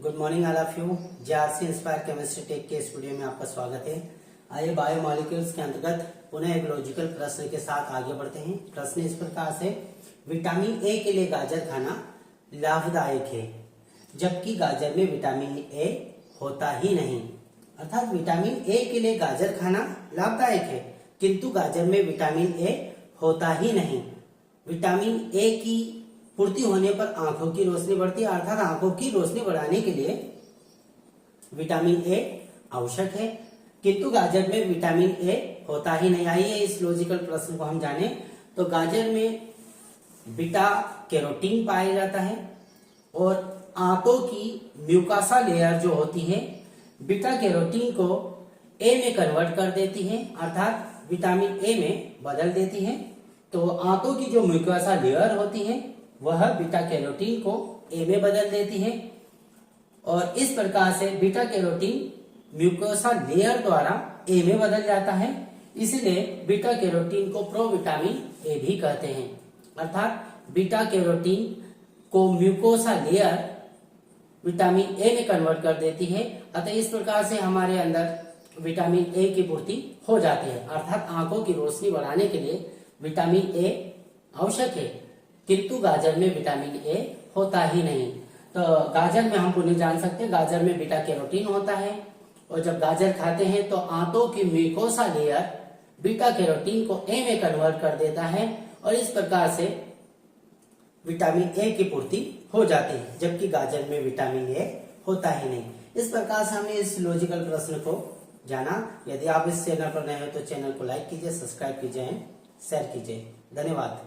Good morning all of you. JRC inspire chemistry tech के इस video में आपका स्वागत है। आइए बायोमोलिक्यूल्स के अंतर्गत पुनः एक लॉजिकल प्रश्न के साथ आगे बढ़ते हैं। प्रश्न इस प्रकार से, विटामिन ए के लिए गाजर खाना लाभदायक है जबकि गाजर में विटामिन ए होता ही नहीं। अर्थात विटामिन ए के लिए गाजर खाना लाभदायक है किंतु गाजर में विटामिन ए होता ही नहीं। विटामिन ए की पूर्ति होने पर आंखों की रोशनी बढ़ती है, अर्थात आंखों की रोशनी बढ़ाने के लिए विटामिन ए आवश्यक है किंतु गाजर में विटामिन ए होता ही नहीं। आइए इस लॉजिकल प्रश्न को हम जाने। तो गाजर में बीटा कैरोटीन पाया जाता है और आंतों की म्यूकासा लेयर जो होती है बीटा कैरोटीन को ए में कन्वर्ट कर देती है, अर्थात विटामिन ए में बदल देती है। तो आंतों की जो म्यूकासा लेयर होती है वह बीटा कैरोटीन को ए में बदल देती है और इस प्रकार से बीटा कैरोटीन म्यूकोसा लेयर द्वारा ए में बदल जाता है। इसलिए बीटा कैरोटीन को प्रोविटामिन ए भी कहते हैं। अर्थात बीटा कैरोटीन को म्यूकोसा लेयर विटामिन ए में कन्वर्ट कर देती है। अतः इस प्रकार से हमारे अंदर विटामिन ए की पूर्ति हो जाती है। अर्थात आंखों की रोशनी बढ़ाने के लिए विटामिन ए आवश्यक है किंतु गाजर में विटामिन ए होता ही नहीं। तो गाजर में हम पुनः जान सकते हैं, गाजर में बीटा कैरोटीन होता है और जब गाजर खाते हैं तो आंतों की म्यूकोसा लेयर बीटा कैरोटीन को ए में कन्वर्ट कर देता है और इस प्रकार से विटामिन ए की पूर्ति हो जाती है जबकि गाजर में विटामिन ए होता ही नहीं। इस प्रकार से हमने इस लॉजिकल प्रश्न को जाना। यदि आप इस चैनल पर नए हो तो चैनल को लाइक कीजिए, सब्सक्राइब कीजिए, शेयर कीजिए। धन्यवाद।